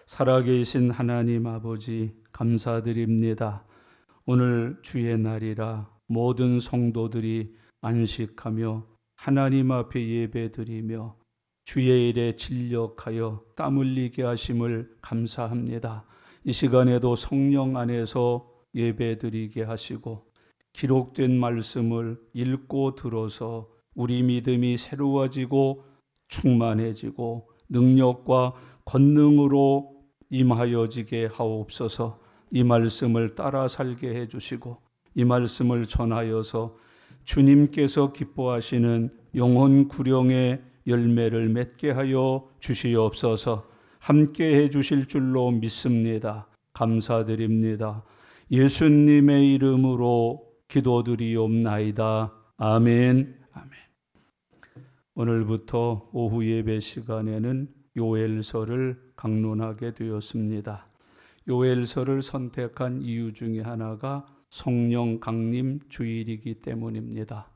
살아계신 하나님 아버지 감사드립니다. 오늘 주의 날이라 모든 성도들이 안식하며 하나님 앞에 예배드리며 주의 일에 진력하여 땀 흘리게 하심을 감사합니다. 이 시간에도 성령 안에서 예배드리게 하시고 기록된 말씀을 읽고 들어서 우리 믿음이 새로워지고 충만해지고 능력과 권능으로 임하여지게 하옵소서. 이 말씀을 따라 살게 해주시고 이 말씀을 전하여서 주님께서 기뻐하시는 영혼 구령의 열매를 맺게 하여 주시옵소서. 함께 해주실 줄로 믿습니다. 감사드립니다. 예수님의 이름으로 기도드리옵나이다. 아멘. 아멘. 오늘부터 오후 예배 시간에는 요엘서를 강론하게 되었습니다. 요엘서를 선택한 이유 중에 하나가 성령 강림 주일이기 때문입니다.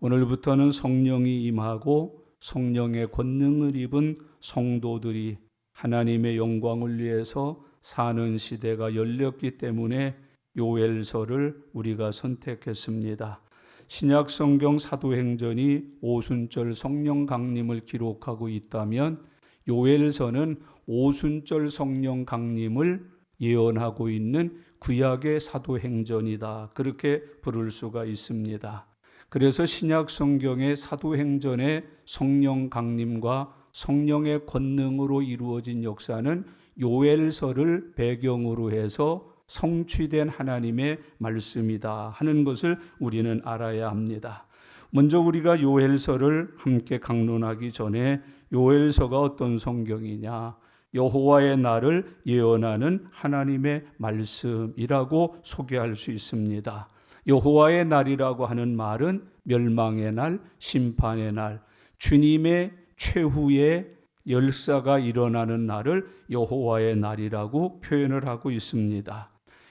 오늘부터는 성령이 임하고 성령의 권능을 입은 성도들이 하나님의 영광을 위해서 사는 시대가 열렸기 때문에 요엘서를 우리가 선택했습니다. 신약 성경 사도행전이 오순절 성령 강림을 기록하고 있다면 요엘서는 오순절 성령 강림을 예언하고 있는 구약의 사도행전이다. 그렇게 부를 수가 있습니다. 그래서 신약 성경의 사도행전의 성령 강림과 성령의 권능으로 이루어진 역사는 요엘서를 배경으로 해서 성취된 하나님의 말씀이다 하는 것을 우리는 알아야 합니다. 먼저 우리가 요엘서를 함께 강론하기 전에 요엘서가 어떤 성경이냐? 여호와의 날을 예언하는 하나님의 말씀이라고 소개할 수 있습니다. 여호와의 날이라고 하는 말은 멸망의 날, 심판의 날, 주님의 최후의 열사가 일어나는 날을 여호와의 날이라고 표현을 하고 있습니다.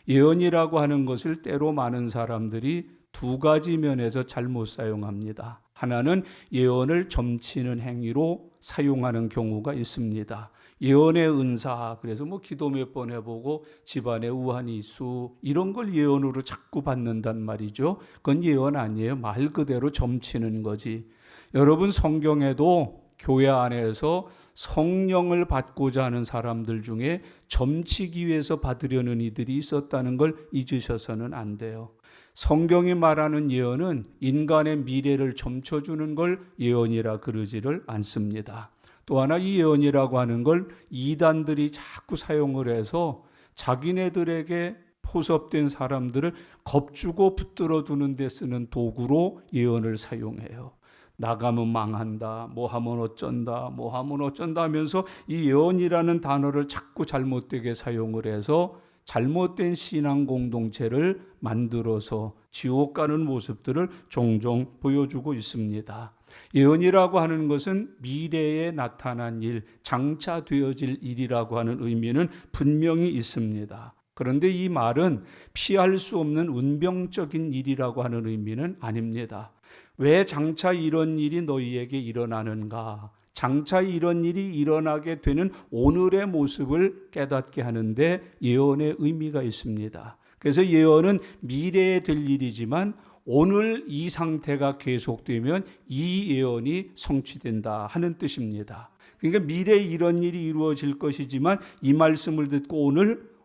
예언이라고 하는 것을 때로 많은 사람들이 두 가지 면에서 잘못 사용합니다. 하나는 예언을 점치는 행위로 사용하는 경우가 있습니다. 예언의 은사, 그래서 기도 몇 번 해보고 집안에 우환이 있수 이런 걸 예언으로 자꾸 받는단 말이죠. 그건 예언 아니에요. 말 그대로 점치는 거지. 여러분 성경에도 교회 안에서 성령을 받고자 하는 사람들 중에 점치기 위해서 받으려는 이들이 있었다는 걸 잊으셔서는 안 돼요. 성경이 말하는 예언은 인간의 미래를 점쳐주는 걸 예언이라 그러지를 않습니다. 또 하나 이 예언이라고 하는 걸 이단들이 자꾸 사용을 해서 자기네들에게 포섭된 사람들을 겁주고 붙들어 두는 데 쓰는 도구로 예언을 사용해요. 나가면 망한다, 뭐 하면 어쩐다 하면서 이 예언이라는 단어를 자꾸 잘못되게 사용을 해서 잘못된 신앙 공동체를 만들어서 지옥 가는 모습들을 종종 보여주고 있습니다. 예언이라고 하는 것은 미래에 나타난 일, 장차 되어질 일이라고 하는 의미는 분명히 있습니다. 그런데 이 말은 피할 수 없는 운명적인 일이라고 하는 의미는 아닙니다. 왜 장차 이런 일이 너희에게 일어나는가? 장차 이런 일이 일어나게 되는 오늘의 모습을 깨닫게 하는데 예언의 의미가 있습니다. 그래서 예언은 미래에 될 일이지만 오늘 이 상태가 계속되면 이 예언이 성취된다 하는 뜻입니다. 그러니까 미래에 이런 일이 이루어질 것이지만 이 말씀을 듣고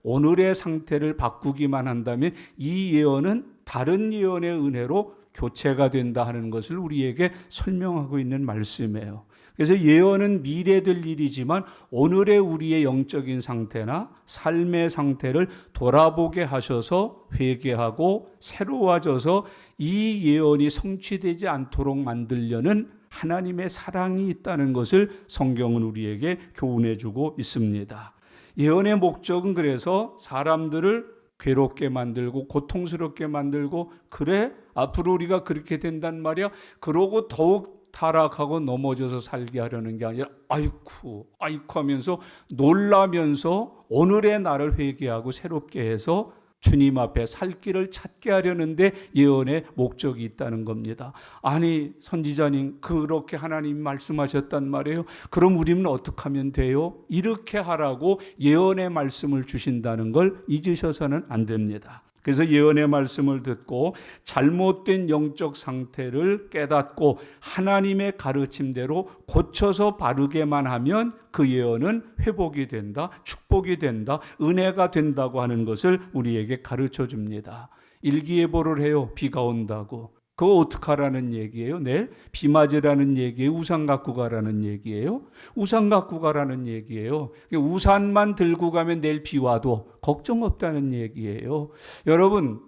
오늘의 상태를 바꾸기만 한다면 이 예언은 다른 예언의 은혜로 교체가 된다 하는 것을 우리에게 설명하고 있는 말씀이에요. 그래서 예언은 미래 될 일이지만 오늘의 우리의 영적인 상태나 삶의 상태를 돌아보게 하셔서 회개하고 새로워져서 이 예언이 성취되지 않도록 만들려는 하나님의 사랑이 있다는 것을 성경은 우리에게 교훈해 주고 있습니다. 예언의 목적은 그래서 사람들을 괴롭게 만들고 고통스럽게 만들고 그래? 앞으로 우리가 그렇게 된단 말이야? 그러고 더욱 타락하고 넘어져서 살게 하려는 게 아니라 아이쿠 하면서 놀라면서 오늘의 나를 회개하고 새롭게 해서 주님 앞에 살 길을 찾게 하려는데 예언의 목적이 있다는 겁니다. 아니 선지자님, 그렇게 하나님 말씀하셨단 말이에요. 그럼 우리는 어떻게 하면 돼요? 이렇게 하라고 예언의 말씀을 주신다는 걸 잊으셔서는 안 됩니다. 그래서 예언의 말씀을 듣고 잘못된 영적 상태를 깨닫고 하나님의 가르침대로 고쳐서 바르게만 하면 그 예언은 회복이 된다, 축복이 된다, 은혜가 된다고 하는 것을 우리에게 가르쳐 줍니다. 일기예보를 해요. 비가 온다고. 그거 어떡하라는 얘기예요? 내일 비 맞으라는 얘기예요? 우산 갖고 가라는 얘기예요? 우산 갖고 가라는 얘기예요. 우산만 들고 가면 내일 비 와도 걱정 없다는 얘기예요. 여러분,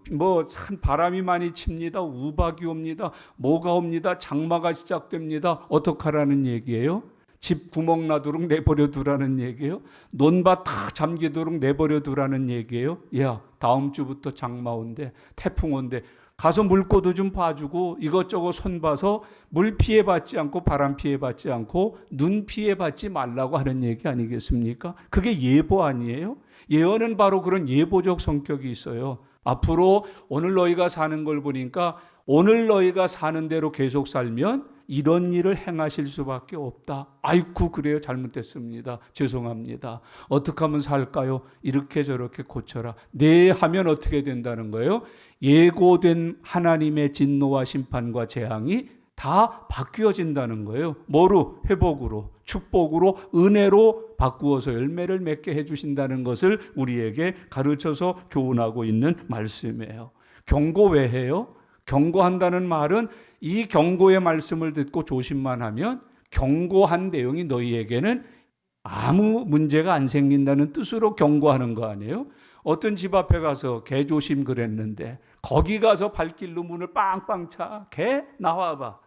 참 바람이 많이 칩니다. 우박이 옵니다. 뭐가 옵니다. 장마가 시작됩니다. 어떡하라는 얘기예요? 집 구멍 나도록 내버려 두라는 얘기예요? 논밭 다 잠기도록 내버려 두라는 얘기예요? 야, 다음 주부터 장마 온대, 태풍 온대. 가서 물고도 좀 봐주고 이것저것 손봐서 물 피해 받지 않고 바람 피해 받지 않고 눈 피해 받지 말라고 하는 얘기 아니겠습니까? 그게 예보 아니에요? 예언은 바로 그런 예보적 성격이 있어요. 앞으로 오늘 너희가 사는 걸 보니까 오늘 너희가 사는 대로 계속 살면 이런 일을 행하실 수밖에 없다. 아이쿠, 그래요. 잘못됐습니다. 죄송합니다. 어떻게 하면 살까요? 이렇게 저렇게 고쳐라. 네 하면 어떻게 된다는 거예요? 예고된 하나님의 진노와 심판과 재앙이 다 바뀌어진다는 거예요. 뭐로? 회복으로, 축복으로, 은혜로 바꾸어서 열매를 맺게 해주신다는 것을 우리에게 가르쳐서 교훈하고 있는 말씀이에요. 경고 왜 해요? 경고한다는 말은 이 경고의 말씀을 듣고 조심만 하면 경고한 내용이 너희에게는 아무 문제가 안 생긴다는 뜻으로 경고하는 거 아니에요? 어떤 집 앞에 가서 개 조심 그랬는데 거기 가서 발길로 문을 빵빵 차. 개 나와봐.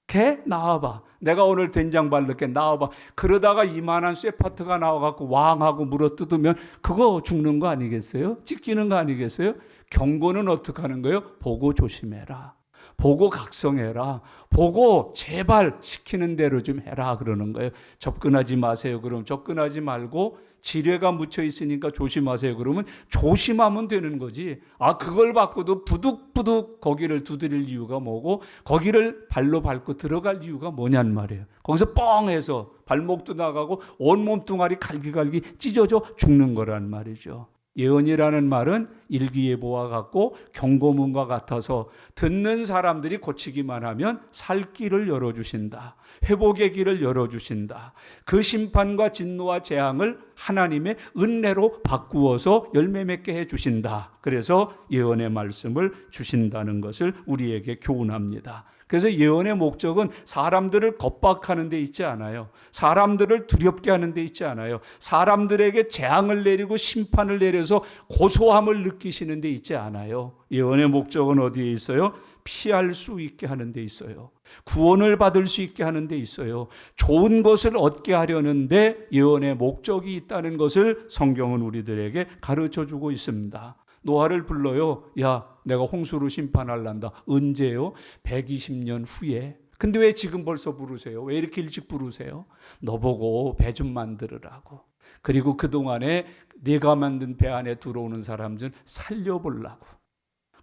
개 나와봐. 내가 오늘 된장 바를게 나와봐. 그러다가 이만한 쇠파트가 나와갖고 왕하고 물어뜯으면 그거 죽는 거 아니겠어요? 찢기는 거 아니겠어요? 경고는 어떻게 하는 거예요? 보고 조심해라. 보고 각성해라. 보고 제발 시키는 대로 좀 해라 그러는 거예요. 접근하지 마세요. 그럼 접근하지 말고 지뢰가 묻혀 있으니까 조심하세요. 그러면 조심하면 되는 거지. 그걸 받고도 부득부득 거기를 두드릴 이유가 뭐고 거기를 발로 밟고 들어갈 이유가 뭐냔 말이에요. 거기서 뻥해서 발목도 나가고 온몸 뚱아리 갈기갈기 찢어져 죽는 거란 말이죠. 예언이라는 말은 일기예보와 같고 경고문과 같아서 듣는 사람들이 고치기만 하면 살 길을 열어주신다. 회복의 길을 열어주신다. 그 심판과 진노와 재앙을 하나님의 은혜로 바꾸어서 열매 맺게 해주신다. 그래서 예언의 말씀을 주신다는 것을 우리에게 교훈합니다. 그래서 예언의 목적은 사람들을 겁박하는 데 있지 않아요. 사람들을 두렵게 하는 데 있지 않아요. 사람들에게 재앙을 내리고 심판을 내려서 고소함을 느끼시는 데 있지 않아요. 예언의 목적은 어디에 있어요? 피할 수 있게 하는 데 있어요. 구원을 받을 수 있게 하는 데 있어요. 좋은 것을 얻게 하려는데 예언의 목적이 있다는 것을 성경은 우리들에게 가르쳐주고 있습니다. 노아를 불러요. 야, 내가 홍수로 심판할란다. 언제요? 120년 후에. 근데 왜 지금 벌써 부르세요? 왜 이렇게 일찍 부르세요? 너 보고 배 좀 만들으라고. 그리고 그동안에 내가 만든 배 안에 들어오는 사람들 살려보려고.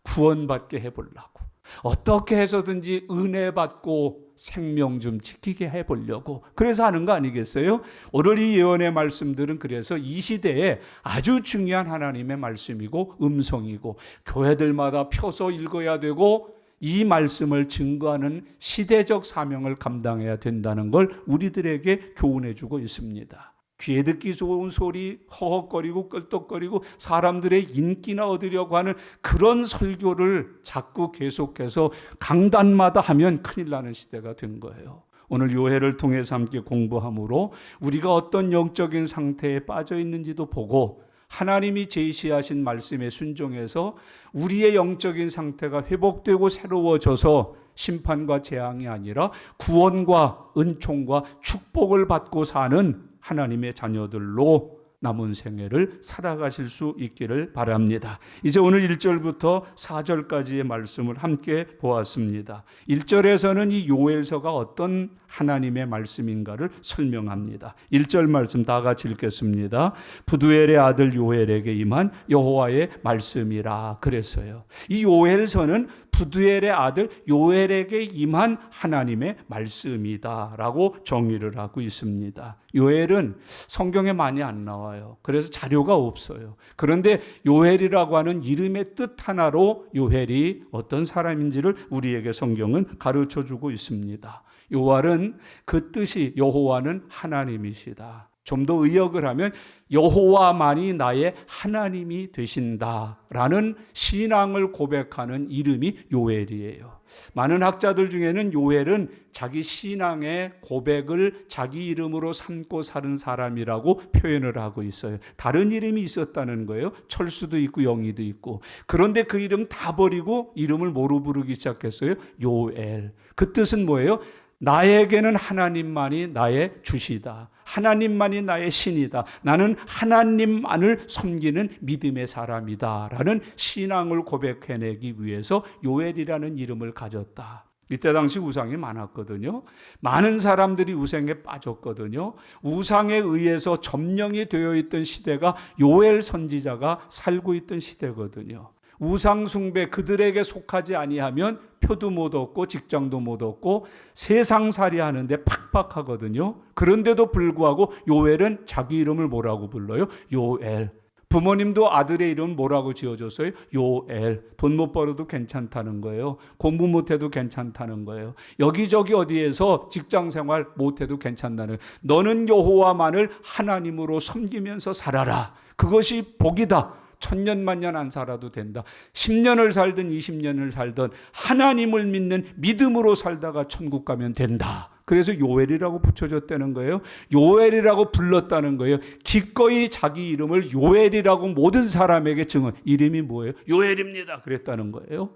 구원받게 해보려고. 어떻게 해서든지 은혜 받고 생명 좀 지키게 해보려고 그래서 하는 거 아니겠어요? 오늘 이 예언의 말씀들은 그래서 이 시대에 아주 중요한 하나님의 말씀이고 음성이고 교회들마다 펴서 읽어야 되고 이 말씀을 증거하는 시대적 사명을 감당해야 된다는 걸 우리들에게 교훈해 주고 있습니다. 귀에 듣기 좋은 소리, 허헉거리고 끌떡거리고 사람들의 인기나 얻으려고 하는 그런 설교를 자꾸 계속해서 강단마다 하면 큰일 나는 시대가 된 거예요. 오늘 요해를 통해서 함께 공부함으로 우리가 어떤 영적인 상태에 빠져 있는지도 보고 하나님이 제시하신 말씀에 순종해서 우리의 영적인 상태가 회복되고 새로워져서 심판과 재앙이 아니라 구원과 은총과 축복을 받고 사는 하나님의 자녀들로 남은 생애를 살아가실 수 있기를 바랍니다. 이제 오늘 1절부터 4절까지의 말씀을 함께 보았습니다. 1절에서는 이 요엘서가 어떤 하나님의 말씀인가를 설명합니다. 1절 말씀 다 같이 읽겠습니다. 부두엘의 아들 요엘에게 임한 여호와의 말씀이라 그랬어요. 이 요엘서는 부두엘의 아들 요엘에게 임한 하나님의 말씀이다 라고 정의를 하고 있습니다. 요엘은 성경에 많이 안 나와요. 그래서 자료가 없어요. 그런데 요엘이라고 하는 이름의 뜻 하나로 요엘이 어떤 사람인지를 우리에게 성경은 가르쳐주고 있습니다. 요엘은 그 뜻이 여호와는 하나님이시다. 좀 더 의역을 하면 여호와만이 나의 하나님이 되신다라는 신앙을 고백하는 이름이 요엘이에요. 많은 학자들 중에는 요엘은 자기 신앙의 고백을 자기 이름으로 삼고 사는 사람이라고 표현을 하고 있어요. 다른 이름이 있었다는 거예요. 철수도 있고 영희도 있고. 그런데 그 이름 다 버리고 이름을 뭐로 부르기 시작했어요? 요엘. 그 뜻은 뭐예요? 나에게는 하나님만이 나의 주시다. 하나님만이 나의 신이다. 나는 하나님만을 섬기는 믿음의 사람이다. 라는 신앙을 고백해내기 위해서 요엘이라는 이름을 가졌다. 이때 당시 우상이 많았거든요. 많은 사람들이 우상에 빠졌거든요. 우상에 의해서 점령이 되어 있던 시대가 요엘 선지자가 살고 있던 시대거든요. 우상 숭배, 그들에게 속하지 아니하면 표도 못 얻고 직장도 못 얻고 세상살이 하는데 팍팍하거든요. 그런데도 불구하고 요엘은 자기 이름을 뭐라고 불러요? 요엘. 부모님도 아들의 이름 뭐라고 지어줬어요? 요엘. 돈 못 벌어도 괜찮다는 거예요. 공부 못해도 괜찮다는 거예요. 여기저기 어디에서 직장생활 못해도 괜찮다는 거예요. 너는 여호와만을 하나님으로 섬기면서 살아라. 그것이 복이다. 1000년 안 살아도 된다. 10년을 살든 20년을 살든 하나님을 믿는 믿음으로 살다가 천국 가면 된다. 그래서 요엘이라고 붙여줬다는 거예요. 요엘이라고 불렀다는 거예요. 기꺼이 자기 이름을 요엘이라고 모든 사람에게 증언. 이름이 뭐예요? 요엘입니다. 그랬다는 거예요.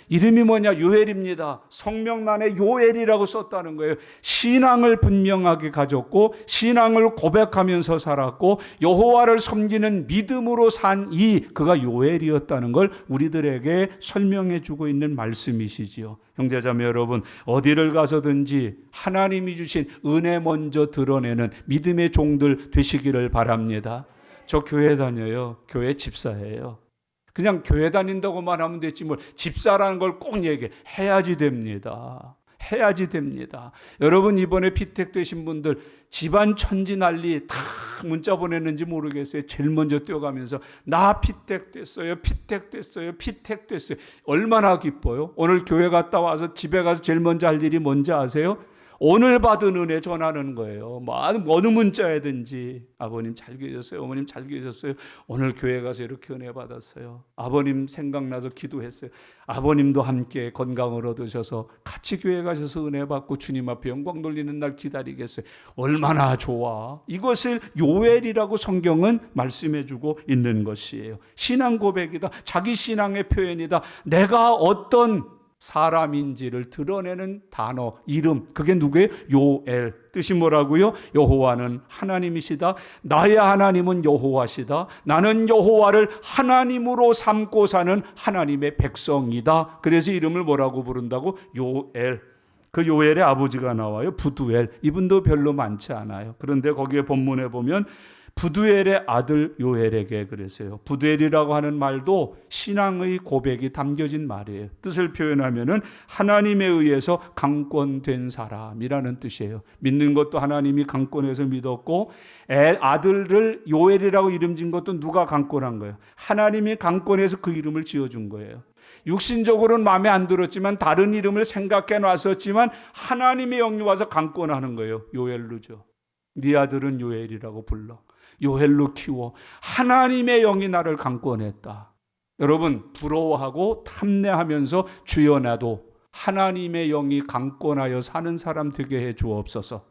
이름이 뭐냐? 요엘입니다. 성명란에 요엘이라고 썼다는 거예요. 신앙을 분명하게 가졌고 신앙을 고백하면서 살았고 여호와를 섬기는 믿음으로 산 그가 요엘이었다는 걸 우리들에게 설명해 주고 있는 말씀이시지요. 형제자매 여러분, 어디를 가서든지 하나님이 주신 은혜 먼저 드러내는 믿음의 종들 되시기를 바랍니다. 저 교회 다녀요. 교회 집사예요. 그냥 교회 다닌다고만 하면 됐지 뭘 집사라는 걸 꼭 얘기해야지 됩니다. 해야지 됩니다. 여러분 이번에 피택되신 분들 집안 천지 난리 다 문자 보냈는지 모르겠어요. 제일 먼저 뛰어가면서 나 피택됐어요. 피택됐어요. 피택됐어요. 얼마나 기뻐요. 오늘 교회 갔다 와서 집에 가서 제일 먼저 할 일이 뭔지 아세요? 오늘 받은 은혜 전하는 거예요. 어느 문자에든지 아버님 잘 계셨어요. 어머님 잘 계셨어요. 오늘 교회 가서 이렇게 은혜 받았어요. 아버님 생각나서 기도했어요. 아버님도 함께 건강을 얻으셔서 같이 교회 가셔서 은혜 받고 주님 앞에 영광 돌리는 날 기다리겠어요. 얼마나 좋아. 이것을 요엘이라고 성경은 말씀해주고 있는 것이에요. 신앙 고백이다. 자기 신앙의 표현이다. 내가 어떤 사람인지를 드러내는 단어, 이름, 그게 누구예요? 요엘. 뜻이 뭐라고요? 여호와는 하나님이시다. 나의 하나님은 여호와시다. 나는 여호와를 하나님으로 삼고 사는 하나님의 백성이다. 그래서 이름을 뭐라고 부른다고? 요엘. 그 요엘의 아버지가 나와요. 부두엘. 이분도 별로 많지 않아요. 그런데 거기에 본문에 보면 부두엘의 아들 요엘에게 그랬어요. 부두엘이라고 하는 말도 신앙의 고백이 담겨진 말이에요. 뜻을 표현하면은 하나님에 의해서 강권된 사람이라는 뜻이에요. 믿는 것도 하나님이 강권해서 믿었고 아들을 요엘이라고 이름 지은 것도 누가 강권한 거예요? 하나님이 강권해서 그 이름을 지어준 거예요. 육신적으로는 마음에 안 들었지만 다른 이름을 생각해 놨었지만 하나님의 영이 와서 강권하는 거예요. 요엘루죠. 네 아들은 요엘이라고 불러. 요엘로 키워. 하나님의 영이 나를 강권했다. 여러분 부러워하고 탐내하면서 주여 나도 하나님의 영이 강권하여 사는 사람 되게 해 주옵소서.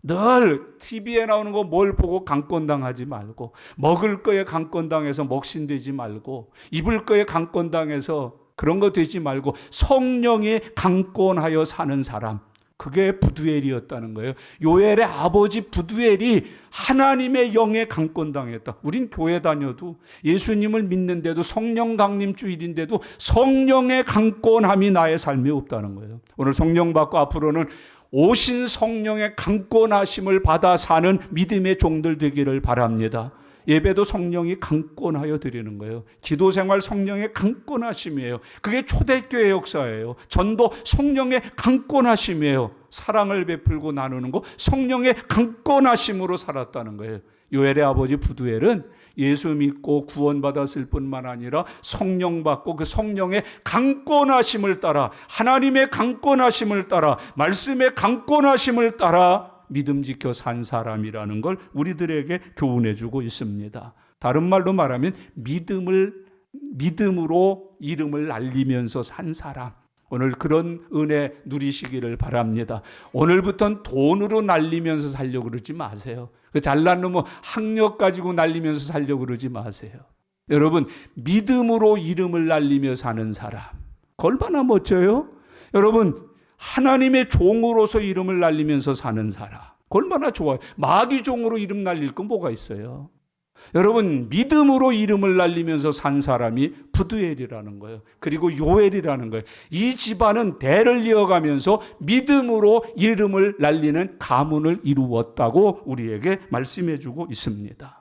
늘 TV에 나오는 거 뭘 보고 강권당하지 말고, 먹을 거에 강권당해서 먹신되지 말고, 입을 거에 강권당해서 그런 거 되지 말고 성령이 강권하여 사는 사람, 그게 부두엘이었다는 거예요. 요엘의 아버지 부두엘이 하나님의 영에 강권당했다. 우린 교회 다녀도 예수님을 믿는데도 성령 강림 주일인데도 성령의 강권함이 나의 삶에 없다는 거예요. 오늘 성령 받고 앞으로는 오신 성령의 강권하심을 받아 사는 믿음의 종들 되기를 바랍니다. 예배도 성령이 강권하여 드리는 거예요. 기도 생활 성령의 강권하심이에요. 그게 초대교회 역사예요. 전도 성령의 강권하심이에요. 사랑을 베풀고 나누는 거 성령의 강권하심으로 살았다는 거예요. 요엘의 아버지 부두엘은 예수 믿고 구원받았을 뿐만 아니라 성령 받고 그 성령의 강권하심을 따라 하나님의 강권하심을 따라 말씀의 강권하심을 따라 믿음 지켜 산 사람이라는 걸 우리들에게 교훈해 주고 있습니다. 다른 말로 말하면 믿음으로 이름을 날리면서 산 사람. 오늘 그런 은혜 누리시기를 바랍니다. 오늘부터는 돈으로 날리면서 살려고 그러지 마세요. 그 잘난 놈은 학력 가지고 날리면서 살려고 그러지 마세요. 여러분, 믿음으로 이름을 날리며 사는 사람. 얼마나 멋져요? 여러분, 하나님의 종으로서 이름을 날리면서 사는 사람. 얼마나 좋아요. 마귀 종으로 이름 날릴 건 뭐가 있어요? 여러분, 믿음으로 이름을 날리면서 산 사람이 부두엘이라는 거예요. 그리고 요엘이라는 거예요. 이 집안은 대를 이어가면서 믿음으로 이름을 날리는 가문을 이루었다고 우리에게 말씀해 주고 있습니다.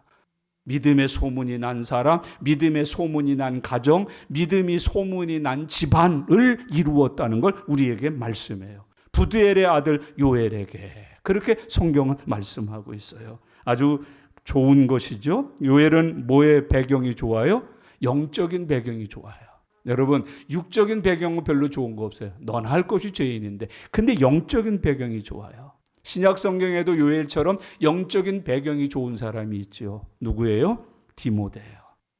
믿음의 소문이 난 사람, 믿음의 소문이 난 가정, 믿음이 소문이 난 집안을 이루었다는 걸 우리에게 말씀해요. 부두엘의 아들 요엘에게 그렇게 성경은 말씀하고 있어요. 아주 좋은 것이죠. 요엘은 뭐의 배경이 좋아요? 영적인 배경이 좋아요. 여러분, 육적인 배경은 별로 좋은 거 없어요. 너나 할 것이 죄인인데. 근데 영적인 배경이 좋아요. 신약 성경에도 요엘처럼 영적인 배경이 좋은 사람이 있죠. 누구예요? 디모데예요.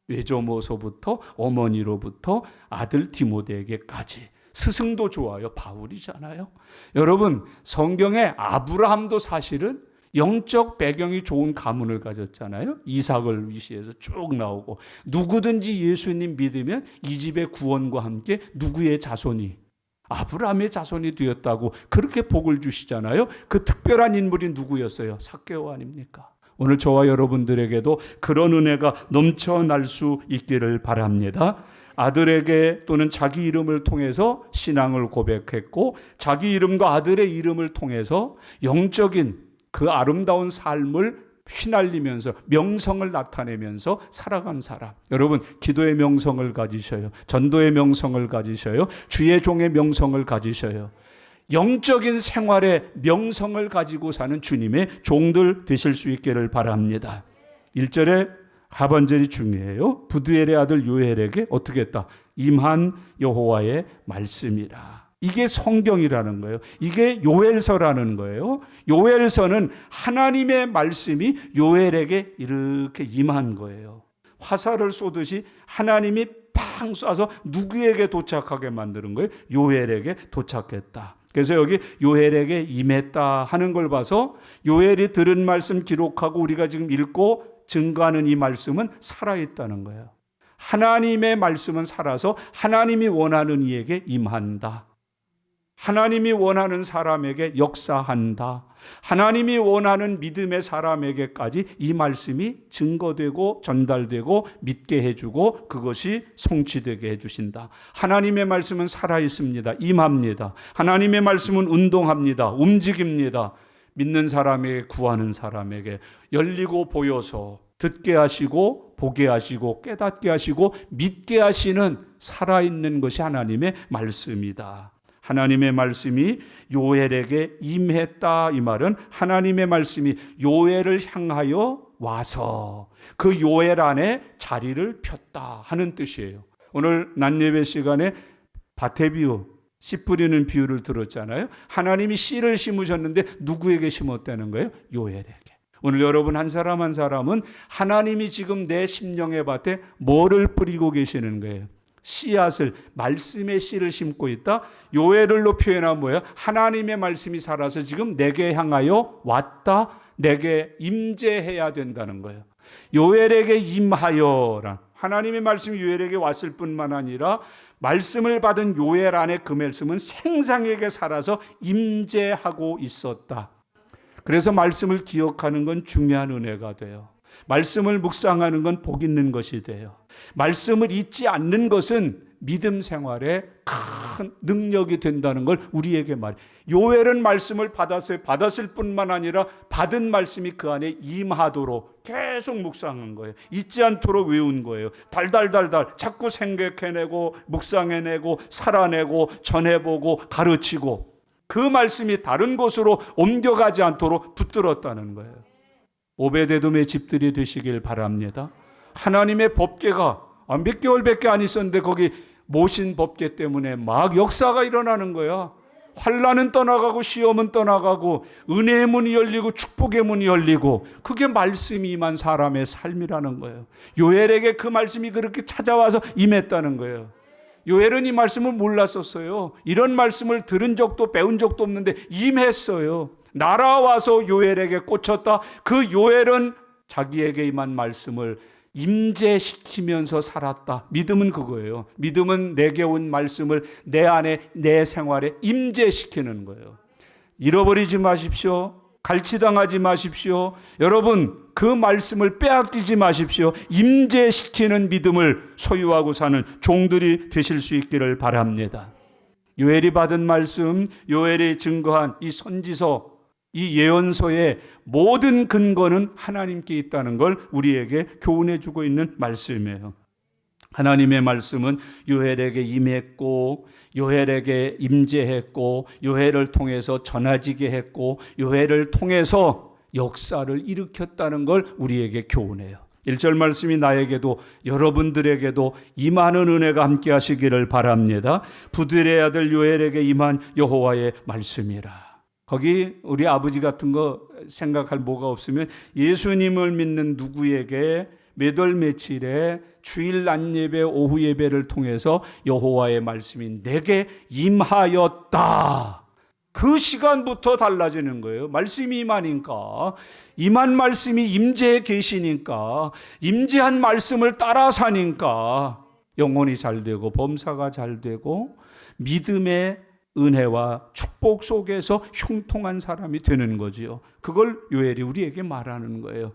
외조모서부터 어머니로부터 아들 디모데에게까지. 스승도 좋아요. 바울이잖아요. 여러분, 성경에 아브라함도 사실은 영적 배경이 좋은 가문을 가졌잖아요. 이삭을 위시해서 쭉 나오고 누구든지 예수님 믿으면 이 집의 구원과 함께 누구의 자손이 아브라함의 자손이 되었다고 그렇게 복을 주시잖아요. 그 특별한 인물이 누구였어요? 삭개오 아닙니까? 오늘 저와 여러분들에게도 그런 은혜가 넘쳐날 수 있기를 바랍니다. 아들에게 또는 자기 이름을 통해서 신앙을 고백했고 자기 이름과 아들의 이름을 통해서 영적인 그 아름다운 삶을 휘날리면서 명성을 나타내면서 살아간 사람. 여러분, 기도의 명성을 가지셔요. 전도의 명성을 가지셔요. 주의 종의 명성을 가지셔요. 영적인 생활의 명성을 가지고 사는 주님의 종들 되실 수 있기를 바랍니다. 1절에 하반절이 중요해요. 부두엘의 아들 요엘에게 어떻게 했다? 임한 여호와의 말씀이라. 이게 성경이라는 거예요. 이게 요엘서라는 거예요. 요엘서는 하나님의 말씀이 요엘에게 이렇게 임한 거예요. 화살을 쏘듯이 하나님이 팡 쏴서 누구에게 도착하게 만드는 거예요? 요엘에게 도착했다. 그래서 여기 요엘에게 임했다 하는 걸 봐서 요엘이 들은 말씀 기록하고 우리가 지금 읽고 증거하는 이 말씀은 살아있다는 거예요. 하나님의 말씀은 살아서 하나님이 원하는 이에게 임한다. 하나님이 원하는 사람에게 역사한다. 하나님이 원하는 믿음의 사람에게까지 이 말씀이 증거되고 전달되고 믿게 해주고 그것이 성취되게 해주신다. 하나님의 말씀은 살아있습니다. 임합니다. 하나님의 말씀은 운동합니다. 움직입니다. 믿는 사람에게, 구하는 사람에게 열리고 보여서 듣게 하시고 보게 하시고 깨닫게 하시고 믿게 하시는 살아있는 것이 하나님의 말씀이다. 하나님의 말씀이 요엘에게 임했다. 이 말은 하나님의 말씀이 요엘을 향하여 와서 그 요엘 안에 자리를 폈다 하는 뜻이에요. 오늘 낮예배 시간에 밭에 비유, 씨 뿌리는 비유를 들었잖아요. 하나님이 씨를 심으셨는데 누구에게 심었다는 거예요? 요엘에게. 오늘 여러분 한 사람 한 사람은 하나님이 지금 내 심령의 밭에 뭐를 뿌리고 계시는 거예요? 씨앗을, 말씀의 씨를 심고 있다. 요엘로 표현하면 뭐예요? 하나님의 말씀이 살아서 지금 내게 향하여 왔다. 내게 임재해야 된다는 거예요. 요엘에게 임하여란 하나님의 말씀이 요엘에게 왔을 뿐만 아니라 말씀을 받은 요엘 안에 그 말씀은 생상에게 살아서 임재하고 있었다. 그래서 말씀을 기억하는 건 중요한 은혜가 돼요. 말씀을 묵상하는 건 복 있는 것이 돼요. 말씀을 잊지 않는 것은 믿음 생활에 큰 능력이 된다는 걸 우리에게 말해요. 요엘은 말씀을 받았어요. 받았을 뿐만 아니라 받은 말씀이 그 안에 임하도록 계속 묵상한 거예요. 잊지 않도록 외운 거예요. 달달달달 자꾸 생각해내고 묵상해내고 살아내고 전해보고 가르치고 그 말씀이 다른 곳으로 옮겨가지 않도록 붙들었다는 거예요. 오베데돔의 집들이 되시길 바랍니다. 하나님의 법궤가 몇 개월밖에 안 있었는데 거기 모신 법궤 때문에 막 역사가 일어나는 거야. 환난은 떠나가고 시험은 떠나가고 은혜의 문이 열리고 축복의 문이 열리고 그게 말씀이 임한 사람의 삶이라는 거예요. 요엘에게 그 말씀이 그렇게 찾아와서 임했다는 거예요. 요엘은 이 말씀을 몰랐었어요. 이런 말씀을 들은 적도 배운 적도 없는데 임했어요. 날아와서 요엘에게 꽂혔다. 그 요엘은 자기에게 임한 말씀을 임재시키면서 살았다. 믿음은 그거예요. 믿음은 내게 온 말씀을 내 안에 내 생활에 임재시키는 거예요. 잃어버리지 마십시오. 갈치당하지 마십시오. 여러분 그 말씀을 빼앗기지 마십시오. 임재시키는 믿음을 소유하고 사는 종들이 되실 수 있기를 바랍니다. 요엘이 받은 말씀, 요엘이 증거한 이 선지서, 이 예언서의 모든 근거는 하나님께 있다는 걸 우리에게 교훈해 주고 있는 말씀이에요. 하나님의 말씀은 요엘에게 임했고 요엘에게 임재했고 요엘을 통해서 전해지게 했고 요엘을 통해서 역사를 일으켰다는 걸 우리에게 교훈해요. 1절 말씀이 나에게도 여러분들에게도 임하는 은혜가 함께 하시기를 바랍니다. 부들의 아들 요엘에게 임한 여호와의 말씀이라. 거기 우리 아버지 같은 거 생각할 뭐가 없으면 예수님을 믿는 누구에게 몇 월 며칠에 주일 낮 예배 오후 예배를 통해서 여호와의 말씀이 내게 임하였다. 그 시간부터 달라지는 거예요. 말씀이 임하니까, 임한 말씀이 임재해 계시니까, 임재한 말씀을 따라 사니까 영혼이 잘 되고 범사가 잘 되고 믿음의 은혜와 축복 속에서 형통한 사람이 되는 거지요. 그걸 요엘이 우리에게 말하는 거예요.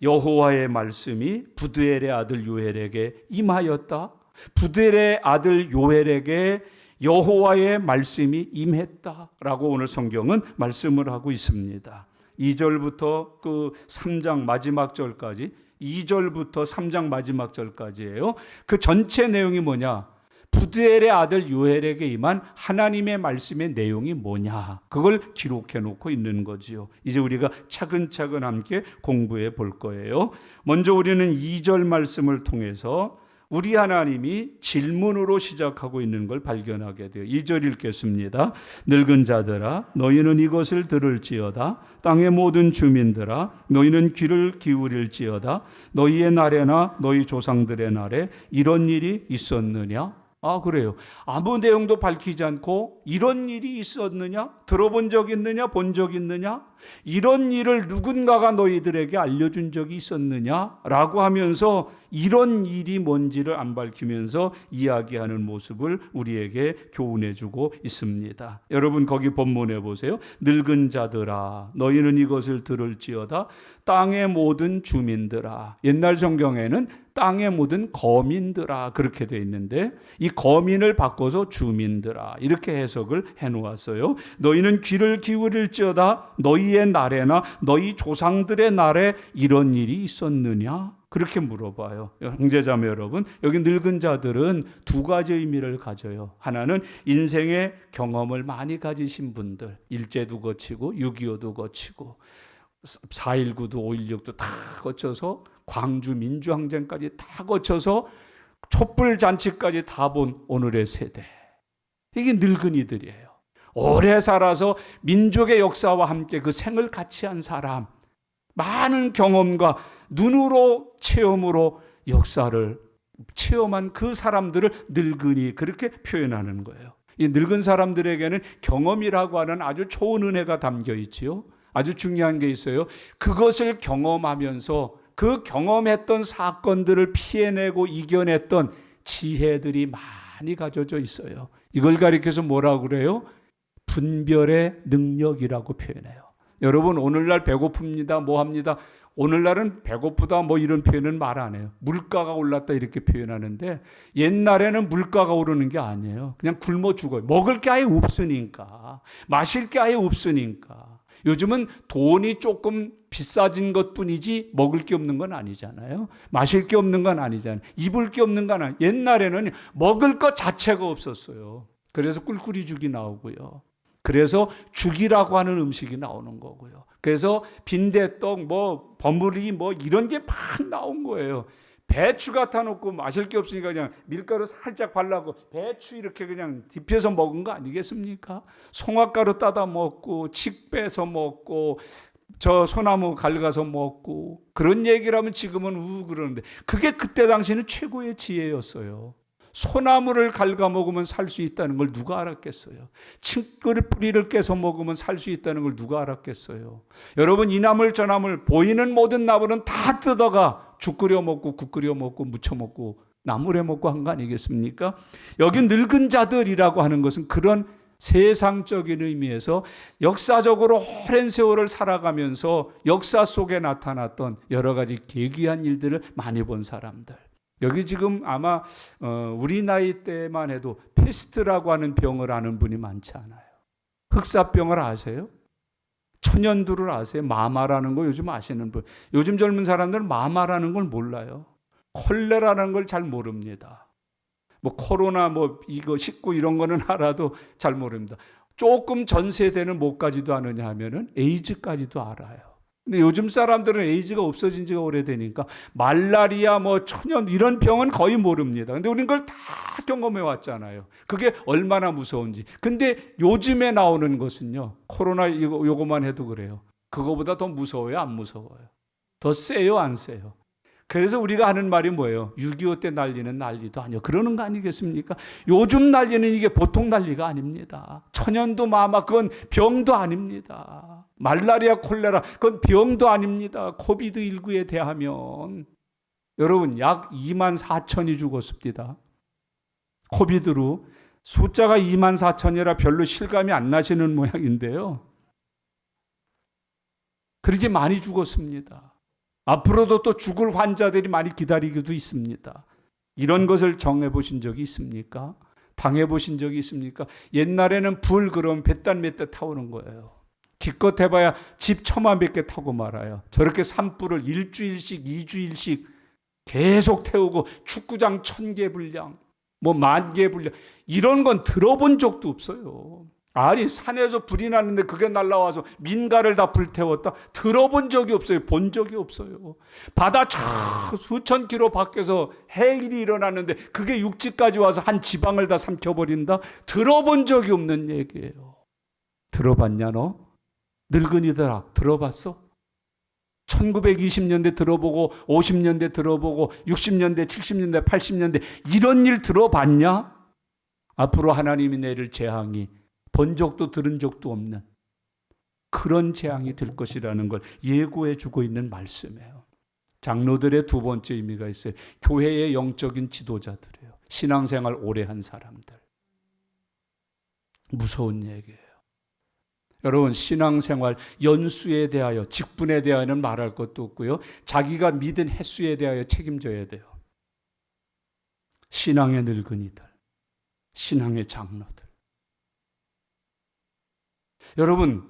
여호와의 말씀이 부드엘의 아들 요엘에게 임하였다. 부드엘의 아들 요엘에게 여호와의 말씀이 임했다라고 오늘 성경은 말씀을 하고 있습니다. 2절부터 그 3장 마지막 절까지, 2절부터 3장 마지막 절까지예요. 그 전체 내용이 뭐냐? 부드엘의 아들 요엘에게 임한 하나님의 말씀의 내용이 뭐냐? 그걸 기록해 놓고 있는 거지요. 이제 우리가 차근차근 함께 공부해 볼 거예요. 먼저 우리는 2절 말씀을 통해서 우리 하나님이 질문으로 시작하고 있는 걸 발견하게 돼요. 2절 읽겠습니다. 늙은 자들아 너희는 이것을 들을지어다. 땅의 모든 주민들아 너희는 귀를 기울일지어다. 너희의 날에나 너희 조상들의 날에 이런 일이 있었느냐? 그래요. 아무 내용도 밝히지 않고 이런 일이 있었느냐? 들어본 적 있느냐? 본 적 있느냐? 이런 일을 누군가가 너희들에게 알려준 적이 있었느냐? 라고 하면서 이런 일이 뭔지를 안 밝히면서 이야기하는 모습을 우리에게 교훈해 주고 있습니다. 여러분 거기 본문에 보세요. 늙은 자들아 너희는 이것을 들을지어다. 땅의 모든 주민들아. 옛날 성경에는 땅의 모든 거민들아 그렇게 되어 있는데 이 거민을 바꿔서 주민들아 이렇게 해석을 해놓았어요. 너희는 귀를 기울일지어다. 너희의 날에나 너희 조상들의 날에 이런 일이 있었느냐? 그렇게 물어봐요. 형제자매 여러분, 여기 늙은 자들은 두 가지 의미를 가져요. 하나는 인생의 경험을 많이 가지신 분들, 일제도 거치고 6.25도 거치고 4.19도 5.16도 다 거쳐서 광주 민주항쟁까지 다 거쳐서 촛불잔치까지 다 본 오늘의 세대. 이게 늙은이들이에요. 오래 살아서 민족의 역사와 함께 그 생을 같이 한 사람, 많은 경험과 눈으로 체험으로 역사를 체험한 그 사람들을 늙은이 그렇게 표현하는 거예요. 이 늙은 사람들에게는 경험이라고 하는 아주 좋은 은혜가 담겨 있지요. 아주 중요한 게 있어요. 그것을 경험하면서 그 경험했던 사건들을 피해내고 이겨냈던 지혜들이 많이 가져져 있어요. 이걸 가리켜서 뭐라고 그래요? 분별의 능력이라고 표현해요. 여러분, 오늘날 배고픕니다, 뭐 합니다. 오늘날은 배고프다 뭐 이런 표현은 말 안 해요. 물가가 올랐다 이렇게 표현하는데, 옛날에는 물가가 오르는 게 아니에요. 그냥 굶어 죽어요. 먹을 게 아예 없으니까, 마실 게 아예 없으니까. 요즘은 돈이 조금 비싸진 것뿐이지 먹을 게 없는 건 아니잖아요. 마실 게 없는 건 아니잖아요. 입을 게 없는 건 아니에요. 옛날에는 먹을 것 자체가 없었어요. 그래서 꿀꿀이 죽이 나오고요. 그래서 죽이라고 하는 음식이 나오는 거고요. 그래서 빈대떡, 뭐 버무리, 뭐 이런 게 막 나온 거예요. 배추 갖다 놓고 마실 게 없으니까 그냥 밀가루 살짝 발라고 배추 이렇게 그냥 디펴서 먹은 거 아니겠습니까? 송화가루 따다 먹고 칡 빼서 먹고 저 소나무 갈가서 먹고, 그런 얘기를 하면 지금은 그러는데, 그게 그때 당시는 최고의 지혜였어요. 소나무를 갉아 먹으면 살 수 있다는 걸 누가 알았겠어요? 칡을 뿌리를 깨서 먹으면 살 수 있다는 걸 누가 알았겠어요? 여러분, 이 나물 저 나물 보이는 모든 나물은 다 뜯어가 죽 끓여 먹고 국 끓여 먹고 무쳐 먹고 나물에 먹고 한 거 아니겠습니까? 여기 늙은 자들이라고 하는 것은 그런 세상적인 의미에서 역사적으로 오랜 세월을 살아가면서 역사 속에 나타났던 여러 가지 계기한 일들을 많이 본 사람들. 여기 지금 아마 우리 나이 때만 해도 페스트라고 하는 병을 아는 분이 많지 않아요. 흑사병을 아세요? 천연두를 아세요? 마마라는 거 요즘 아시는 분. 요즘 젊은 사람들은 마마라는 걸 몰라요. 콜레라라는 걸 잘 모릅니다. 뭐 코로나 뭐 이거 19 이런 거는 알아도 잘 모릅니다. 조금 전 세대는 뭐까지도 아느냐 하면은 에이즈까지도 알아요. 근데 요즘 사람들은 에이즈가 없어진 지가 오래되니까 말라리아 뭐 천연 이런 병은 거의 모릅니다. 근데 우리는 그걸 다 경험해 왔잖아요. 그게 얼마나 무서운지. 근데 요즘에 나오는 것은요, 코로나 요거만 해도 그래요. 그거보다 더 무서워요, 안 무서워요? 더 세요, 안 세요? 그래서 우리가 하는 말이 뭐예요? 6.25 때 난리는 난리도 아니요. 그러는 거 아니겠습니까? 요즘 난리는 이게 보통 난리가 아닙니다. 천연두 마마, 그건 병도 아닙니다. 말라리아 콜레라, 그건 병도 아닙니다. 코비드19에 대하면. 여러분, 약 2만 4천이 죽었습니다. 코비드로. 숫자가 2만 4천이라 별로 실감이 안 나시는 모양인데요. 그렇게 많이 죽었습니다. 앞으로도 또 죽을 환자들이 많이 기다리기도 있습니다. 이런 것을 정해보신 적이 있습니까? 당해보신 적이 있습니까? 옛날에는 불 그러면 뱃단 몇 대 타오는 거예요. 기껏 해봐야 집 천만 몇 개 타고 말아요. 저렇게 산불을 일주일씩 2주일씩 계속 태우고 축구장 1000개 분량, 뭐 10,000개 분량, 이런 건 들어본 적도 없어요. 아니, 산에서 불이 났는데 그게 날아와서 민가를 다 불태웠다? 들어본 적이 없어요. 본 적이 없어요. 바다 수천 킬로 밖에서 해일이 일어났는데 그게 육지까지 와서 한 지방을 다 삼켜버린다? 들어본 적이 없는 얘기예요. 들어봤냐 너? 늙은이들아, 들어봤어? 1920년대 들어보고 50년대 들어보고 60년대 70년대 80년대 이런 일 들어봤냐? 앞으로 하나님이 내릴 재앙이 본 적도 들은 적도 없는 그런 재앙이 될 것이라는 걸 예고해 주고 있는 말씀이에요. 장로들의 두 번째 의미가 있어요. 교회의 영적인 지도자들이에요. 신앙생활 오래 한 사람들. 무서운 얘기예요. 여러분, 신앙생활 연수에 대하여, 직분에 대하여는 말할 것도 없고요. 자기가 믿은 횟수에 대하여 책임져야 돼요. 신앙의 늙은이들, 신앙의 장로들. 여러분,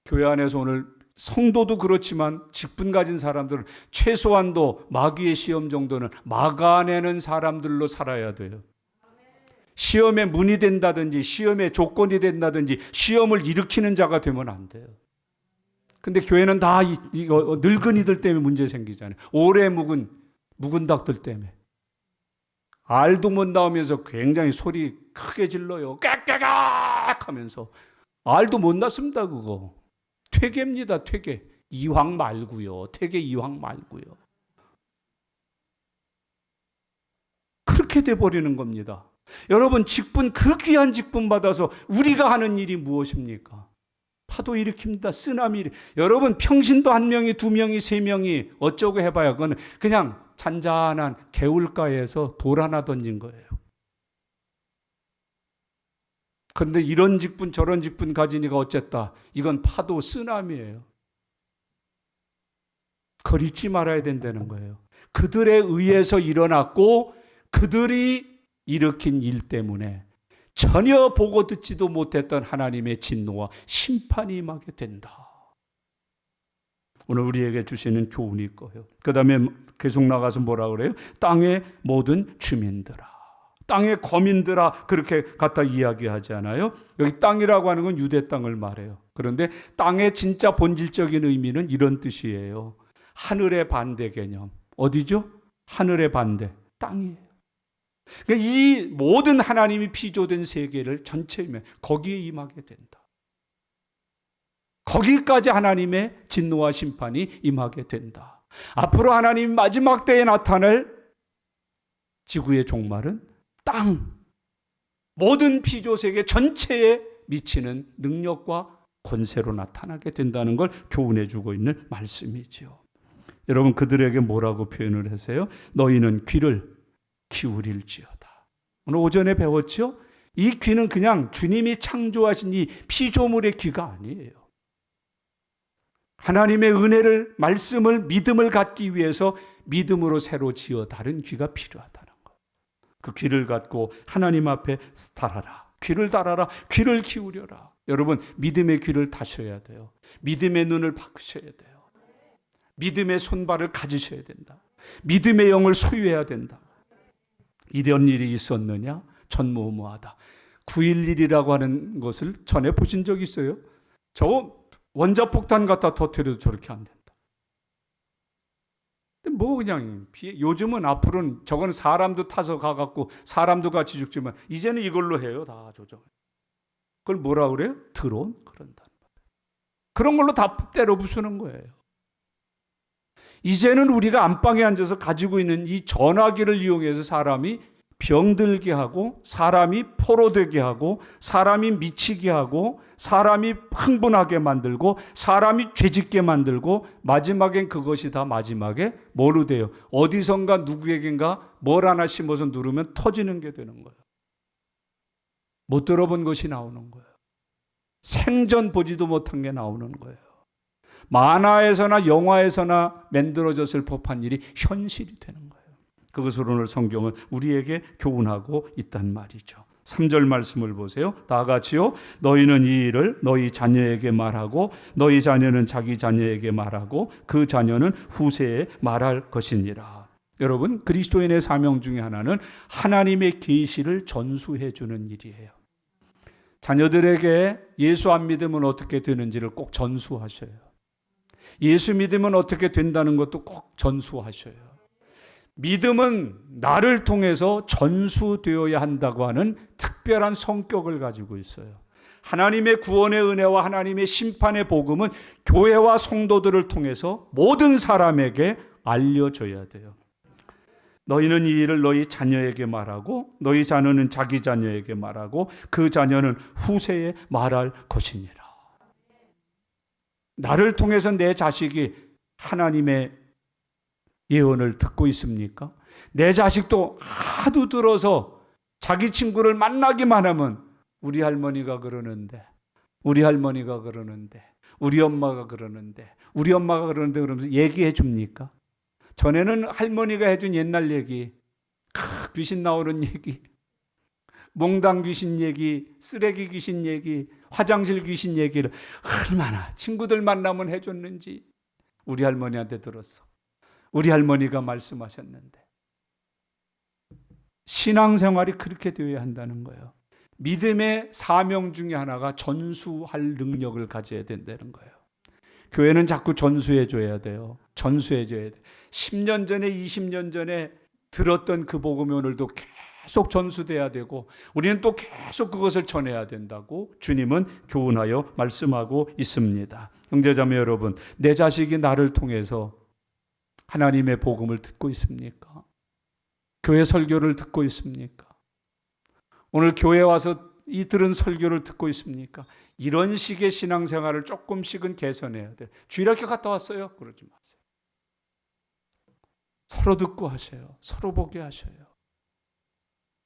교회 안에서 오늘 성도도 그렇지만 직분 가진 사람들은 최소한도 마귀의 시험 정도는 막아내는 사람들로 살아야 돼요. 시험에 문이 된다든지 시험의 조건이 된다든지 시험을 일으키는 자가 되면 안 돼요. 근데 교회는 다 이거 늙은이들 때문에 문제 생기잖아요. 오래 묵은 닭들 때문에. 알도 못 나오면서 굉장히 소리 크게 질러요. 깍깍깍 하면서. 알도 못 났습니다, 그거. 퇴계입니다, 퇴계. 이황 말고요. 퇴계 이황 말고요. 그렇게 돼버리는 겁니다. 여러분, 직분, 그 귀한 직분 받아서 우리가 하는 일이 무엇입니까? 파도 일으킵니다. 쓰나미. 여러분, 평신도 1명이 2명이 3명이 어쩌고 해봐야 그건 그냥 잔잔한 개울가에서 돌 하나 던진 거예요. 그런데 이런 직분 저런 직분 가지니까 어쨌다. 이건 파도 쓰나미예요. 거리지 말아야 된다는 거예요. 그들에 의해서 일어났고 그들이 일으킨 일 때문에 전혀 보고 듣지도 못했던 하나님의 진노와 심판이 임하게 된다. 오늘 우리에게 주시는 교훈이 거예요. 그 다음에 계속 나가서 뭐라 그래요? 땅의 모든 주민들아, 땅의 거민들아, 그렇게 갖다 이야기하지 않아요? 여기 땅이라고 하는 건 유대 땅을 말해요. 그런데 땅의 진짜 본질적인 의미는 이런 뜻이에요. 하늘의 반대 개념. 어디죠? 하늘의 반대. 땅이에요. 그러니까 이 모든 하나님이 피조된 세계를 전체이면 거기에 임하게 된다. 거기까지 하나님의 진노와 심판이 임하게 된다. 앞으로 하나님 마지막 때에 나타날 지구의 종말은 땅, 모든 피조세계 전체에 미치는 능력과 권세로 나타나게 된다는 걸 교훈해 주고 있는 말씀이죠. 여러분, 그들에게 뭐라고 표현을 하세요? 너희는 귀를 기울일지어다. 오늘 오전에 배웠죠? 이 귀는 그냥 주님이 창조하신 이 피조물의 귀가 아니에요. 하나님의 은혜를, 말씀을, 믿음을 갖기 위해서 믿음으로 새로 지어 다른 귀가 필요하다는 것. 그 귀를 갖고 하나님 앞에 달아라. 귀를 달아라. 귀를 기울여라. 여러분, 믿음의 귀를 다셔야 돼요. 믿음의 눈을 바꾸셔야 돼요. 믿음의 손발을 가지셔야 된다. 믿음의 영을 소유해야 된다. 이런 일이 있었느냐? 전무후무하다. 9.11이라고 하는 것을 전에 보신 적 있어요? 저 원자폭탄 갖다 터뜨려도 저렇게 안 된다. 근데 뭐 그냥 요즘은 앞으로는 저건 사람도 타서 가갖고 사람도 같이 죽지만 이제는 이걸로 해요. 다 조정. 그걸 뭐라 그래요? 드론? 그런다. 그런 걸로 다 때려 부수는 거예요. 이제는 우리가 안방에 앉아서 가지고 있는 이 전화기를 이용해서 사람이 병들게 하고, 사람이 포로되게 하고, 사람이 미치게 하고, 사람이 흥분하게 만들고, 사람이 죄짓게 만들고, 마지막엔 그것이 다 마지막에 뭐로 돼요? 어디선가 누구에겐가 뭘 하나 심어서 누르면 터지는 게 되는 거예요. 못 들어본 것이 나오는 거예요. 생전 보지도 못한 게 나오는 거예요. 만화에서나 영화에서나 만들어졌을 법한 일이 현실이 되는 거예요. 그것을 오늘 성경은 우리에게 교훈하고 있단 말이죠. 3절 말씀을 보세요. 다 같이요. 너희는 이 일을 너희 자녀에게 말하고 너희 자녀는 자기 자녀에게 말하고 그 자녀는 후세에 말할 것이니라. 여러분, 그리스도인의 사명 중에 하나는 하나님의 계시를 전수해 주는 일이에요. 자녀들에게 예수 안 믿으면 어떻게 되는지를 꼭 전수하셔요. 예수 믿으면 어떻게 된다는 것도 꼭 전수하셔요. 믿음은 나를 통해서 전수되어야 한다고 하는 특별한 성격을 가지고 있어요. 하나님의 구원의 은혜와 하나님의 심판의 복음은 교회와 성도들을 통해서 모든 사람에게 알려줘야 돼요. 너희는 이 일을 너희 자녀에게 말하고 너희 자녀는 자기 자녀에게 말하고 그 자녀는 후세에 말할 것이니라. 나를 통해서 내 자식이 하나님의 예언을 듣고 있습니까? 내 자식도 하도 들어서 자기 친구를 만나기만 하면 우리 할머니가 그러는데, 우리 할머니가 그러는데, 우리 엄마가 그러는데, 우리 엄마가 그러는데 그러면서 얘기해 줍니까? 전에는 할머니가 해준 옛날 얘기, 귀신 나오는 얘기, 몽당 귀신 얘기, 쓰레기 귀신 얘기, 화장실 귀신 얘기를 얼마나 친구들 만나면 해줬는지 우리 할머니한테 들었어. 우리 할머니가 말씀하셨는데. 신앙생활이 그렇게 되어야 한다는 거예요. 믿음의 사명 중에 하나가 전수할 능력을 가져야 된다는 거예요. 교회는 자꾸 전수해줘야 돼요. 전수해줘야 돼요. 10년 전에 20년 전에 들었던 그 복음이 오늘도 계속 전수돼야 되고 우리는 또 계속 그것을 전해야 된다고 주님은 교훈하여 말씀하고 있습니다. 형제자매 여러분, 내 자식이 나를 통해서 하나님의 복음을 듣고 있습니까? 교회 설교를 듣고 있습니까? 오늘 교회 와서 이 들은 설교를 듣고 있습니까? 이런 식의 신앙생활을 조금씩은 개선해야 돼요. 주일학교 갔다 왔어요? 그러지 마세요. 서로 듣고 하셔요. 서로 보게 하셔요.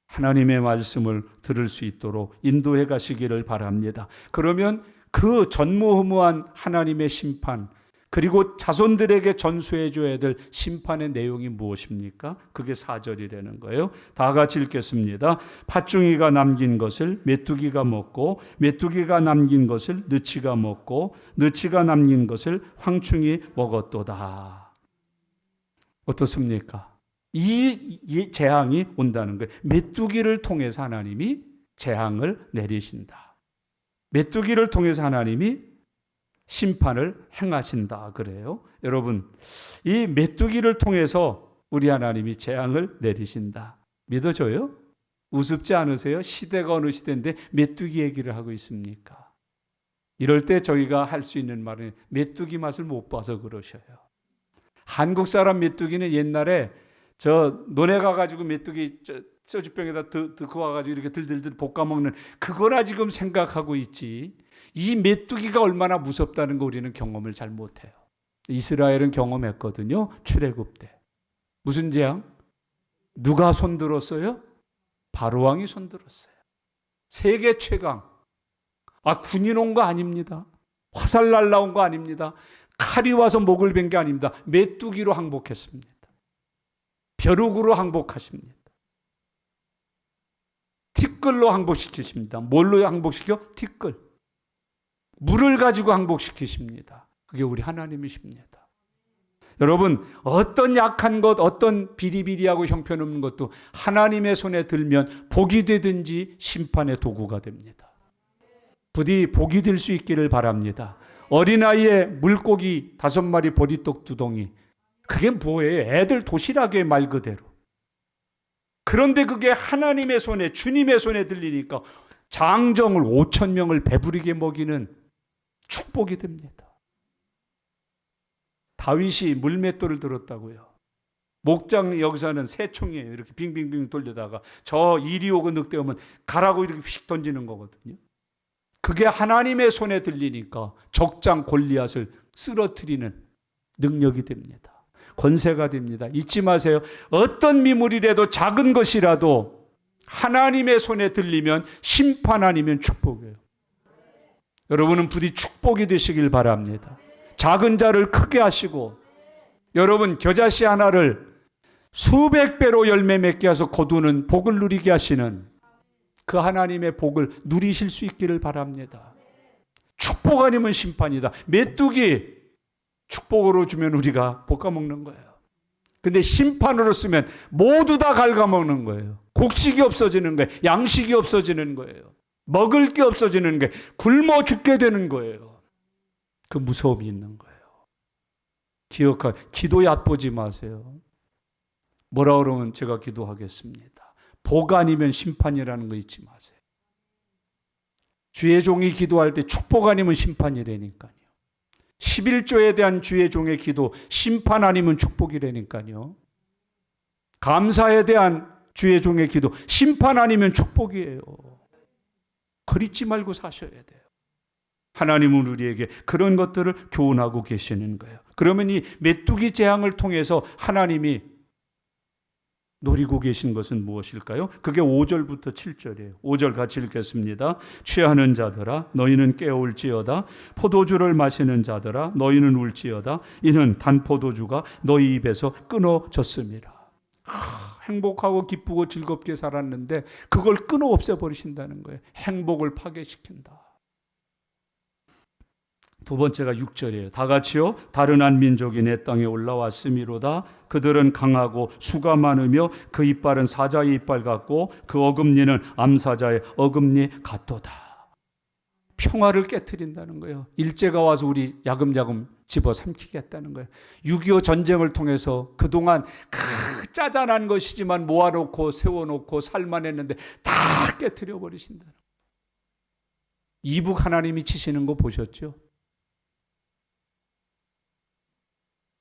하나님의 말씀을 들을 수 있도록 인도해 가시기를 바랍니다. 그러면 그 전무후무한 하나님의 심판, 그리고 자손들에게 전수해 줘야 될 심판의 내용이 무엇입니까? 그게 4절이라는 거예요. 다 같이 읽겠습니다. 팥중이가 남긴 것을 메뚜기가 먹고, 메뚜기가 남긴 것을 느치가 먹고, 느치가 남긴 것을 황충이 먹었도다. 어떻습니까? 이 재앙이 온다는 거예요. 메뚜기를 통해서 하나님이 재앙을 내리신다. 메뚜기를 통해서 하나님이 심판을 행하신다 그래요. 여러분, 이 메뚜기를 통해서 우리 하나님이 재앙을 내리신다. 믿어져요? 우습지 않으세요? 시대가 어느 시대인데 메뚜기 얘기를 하고 있습니까? 이럴 때 저희가 할 수 있는 말은 메뚜기 맛을 못 봐서 그러셔요. 한국 사람 메뚜기는 옛날에 저 논에 가가지고 메뚜기 소주병에다 넣고 와가지고 이렇게 들들들 볶아먹는 그거나 지금 생각하고 있지. 이 메뚜기가 얼마나 무섭다는 거 우리는 경험을 잘 못해요. 이스라엘은 경험했거든요. 출애굽 때. 무슨 재앙? 누가 손들었어요? 바로왕이 손들었어요. 세계 최강. 군인 온 거 아닙니다. 화살 날라온 거 아닙니다. 칼이 와서 목을 벤 게 아닙니다. 메뚜기로 항복했습니다. 벼룩으로 항복하십니다. 티끌로 항복시키십니다. 뭘로 항복시켜? 티끌. 물을 가지고 항복시키십니다. 그게 우리 하나님이십니다. 여러분, 어떤 약한 것, 어떤 비리비리하고 형편없는 것도 하나님의 손에 들면 복이 되든지 심판의 도구가 됩니다. 부디 복이 될 수 있기를 바랍니다. 어린아이의 물고기 5마리 보리떡 2덩이, 그게 뭐예요? 애들 도시락의 말 그대로. 그런데 그게 하나님의 손에, 주님의 손에 들리니까 장정을 5,000명을 배부르게 먹이는 축복이 됩니다. 다윗이 물맷돌을 들었다고요. 목장 여기서는 새총이에요. 이렇게 빙빙빙 돌려다가 저 이리 오고 늑대 오면 가라고 이렇게 휙 던지는 거거든요. 그게 하나님의 손에 들리니까 적장 골리앗을 쓰러뜨리는 능력이 됩니다. 권세가 됩니다. 잊지 마세요. 어떤 미물이라도 작은 것이라도 하나님의 손에 들리면 심판 아니면 축복이에요. 여러분은 부디 축복이 되시길 바랍니다. 작은 자를 크게 하시고, 여러분 겨자씨 하나를 수백 배로 열매 맺게 해서 거두는 복을 누리게 하시는 그 하나님의 복을 누리실 수 있기를 바랍니다. 축복 아니면 심판이다. 메뚜기 축복으로 주면 우리가 볶아먹는 거예요. 근데 심판으로 쓰면 모두 다 갉아먹는 거예요. 곡식이 없어지는 거예요. 양식이 없어지는 거예요. 먹을 게 없어지는 거예요. 굶어 죽게 되는 거예요. 그 무서움이 있는 거예요. 기도 얕보지 마세요. 뭐라 그러면 제가 기도하겠습니다. 복 아니면 심판이라는 거 잊지 마세요. 주의 종이 기도할 때 축복 아니면 심판이라니까요. 11조에 대한 주의 종의 기도, 심판 아니면 축복이라니까요. 감사에 대한 주의 종의 기도, 심판 아니면 축복이에요. 그리지 말고 사셔야 돼요. 하나님은 우리에게 그런 것들을 교훈하고 계시는 거예요. 그러면 이 메뚜기 재앙을 통해서 하나님이 노리고 계신 것은 무엇일까요? 그게 5절부터 7절이에요. 5절 같이 읽겠습니다. 취하는 자들아 너희는 깨울지어다. 포도주를 마시는 자들아 너희는 울지어다. 이는 단 포도주가 너희 입에서 끊어졌음이라. 행복하고 기쁘고 즐겁게 살았는데 그걸 끊어 없애버리신다는 거예요. 행복을 파괴시킨다. 두 번째가 6절이에요. 다 같이요. 다른 한 민족이 내 땅에 올라왔음이로다. 그들은 강하고 수가 많으며 그 이빨은 사자의 이빨 같고 그 어금니는 암사자의 어금니 같도다. 평화를 깨트린다는 거예요. 일제가 와서 우리 야금야금 집어삼키겠다는 거예요. 6.25 전쟁을 통해서 그동안 짜잔한 것이지만 모아놓고 세워놓고 살만했는데 다 깨트려 버리신다는 거예요. 이북 하나님이 치시는 거 보셨죠?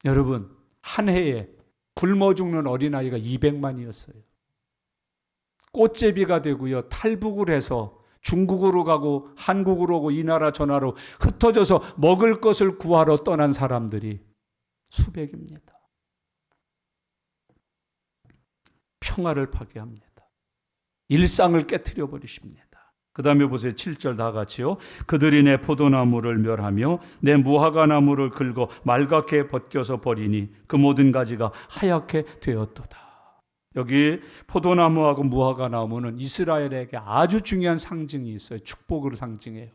여러분, 한 해에 굶어 죽는 어린아이가 200만이었어요. 꽃제비가 되고요. 탈북을 해서 중국으로 가고 한국으로 오고 이 나라 저 나라로 흩어져서 먹을 것을 구하러 떠난 사람들이 수백입니다. 평화를 파괴합니다. 일상을 깨트려 버리십니다. 그 다음에 보세요. 7절 다 같이요. 그들이 내 포도나무를 멸하며 내 무화과나무를 긁어 말갛게 벗겨서 버리니 그 모든 가지가 하얗게 되었도다. 여기 포도나무하고 무화과나무는 이스라엘에게 아주 중요한 상징이 있어요. 축복으로 상징해요.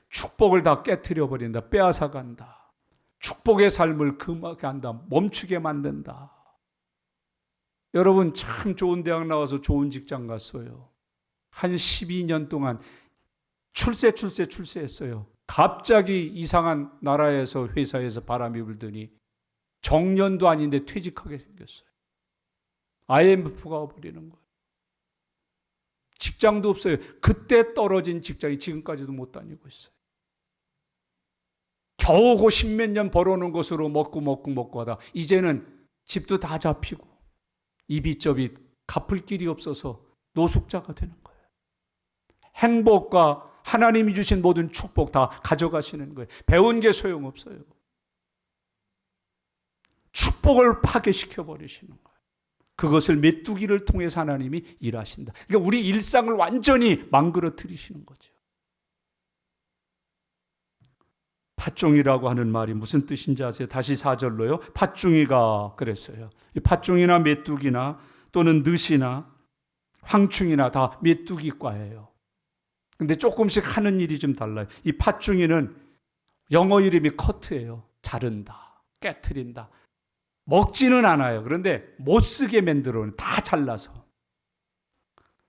축복을 다 깨트려 버린다. 빼앗아간다. 축복의 삶을 금하게 한다. 멈추게 만든다. 여러분 참 좋은 대학 나와서 좋은 직장 갔어요. 한 12년 동안 출세했어요. 갑자기 이상한 나라에서 회사에서 바람이 불더니 정년도 아닌데 퇴직하게 생겼어요. IMF가 와버리는 거예요. 직장도 없어요. 그때 떨어진 직장이 지금까지도 못 다니고 있어요. 겨우고 10몇 년 벌어놓은 것으로 먹고 하다 이제는 집도 다 잡히고 이비저비 갚을 길이 없어서 노숙자가 되는 거예요. 행복과 하나님이 주신 모든 축복 다 가져가시는 거예요. 배운 게 소용없어요. 축복을 파괴시켜 버리시는 거예요. 그것을 메뚜기를 통해서 하나님이 일하신다. 그러니까 우리 일상을 완전히 망그러뜨리시는 거죠. 팥종이라고 하는 말이 무슨 뜻인지 아세요? 다시 4절로요. 팥종이가 그랬어요. 팥종이나 메뚜기나 또는 느시나 황충이나 다 메뚜기과예요. 근데 조금씩 하는 일이 좀 달라요. 이 팥종이는 영어 이름이 커트예요. 자른다, 깨트린다. 먹지는 않아요. 그런데 못 쓰게 만들어요. 다 잘라서.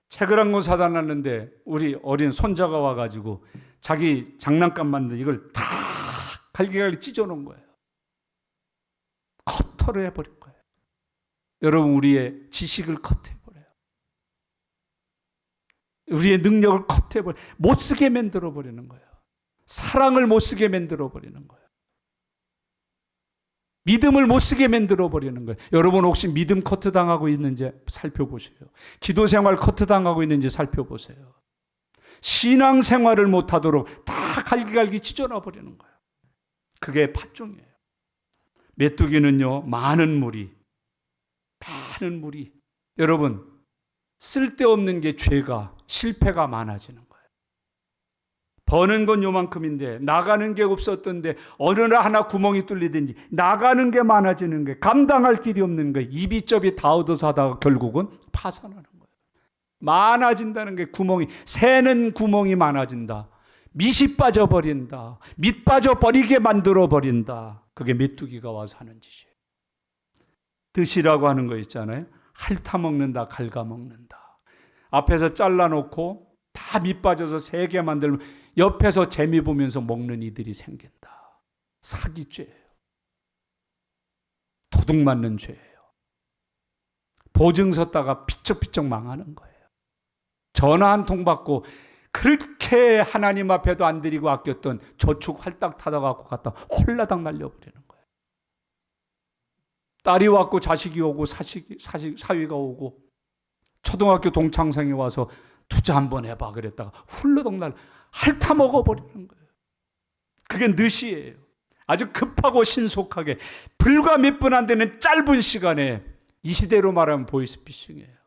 책을 한 권 사다 놨는데 우리 어린 손자가 와가지고 자기 장난감 만든 이걸 다 갈기갈기 찢어놓은 거예요. 커터를 해버린 거예요. 여러분 우리의 지식을 커트해버려요. 우리의 능력을 커트해버려요. 못 쓰게 만들어버리는 거예요. 사랑을 못 쓰게 만들어버리는 거예요. 믿음을 못 쓰게 만들어버리는 거예요. 여러분 혹시 믿음 커트 당하고 있는지 살펴보세요. 기도 생활 커트 당하고 있는지 살펴보세요. 신앙 생활을 못하도록 다 갈기갈기 찢어놔버리는 거예요. 그게 팥종이에요. 메뚜기는요, 많은 무리. 여러분, 쓸데없는 게 죄가, 실패가 많아지는 거예요. 버는 건 요만큼인데 나가는 게 없었던데 어느 날 하나 구멍이 뚫리든지 나가는 게 많아지는 거예요. 감당할 길이 없는 거예요. 이비저비 다 얻어서 하다가 결국은 파산하는 거예요. 많아진다는 게 구멍이, 새는 구멍이 많아진다. 밑이 빠져버린다. 밑 빠져버리게 만들어버린다. 그게 메뚜기가 와서 하는 짓이에요. 드시라고 하는 거 있잖아요. 핥아먹는다, 갉아먹는다. 앞에서 잘라놓고 다 밑 빠져서 세게 만들면 옆에서 재미 보면서 먹는 이들이 생긴다. 사기죄예요. 도둑 맞는 죄예요. 보증 섰다가 피쩍피쩍 망하는 거예요. 전화 한 통 받고 그렇게 하나님 앞에도 안 드리고 아꼈던 저축 활딱 타다 갖고 갔다 홀라당 날려버리는 거예요. 딸이 왔고 자식이 오고 사위가 오고 초등학교 동창생이 와서 투자 한번 해봐 그랬다가 훌러덩 핥아 먹어버리는 거예요. 그게 느시예요. 아주 급하고 신속하게 불과 몇 분 안 되는 짧은 시간에 이 시대로 말하면 보이스피싱이에요.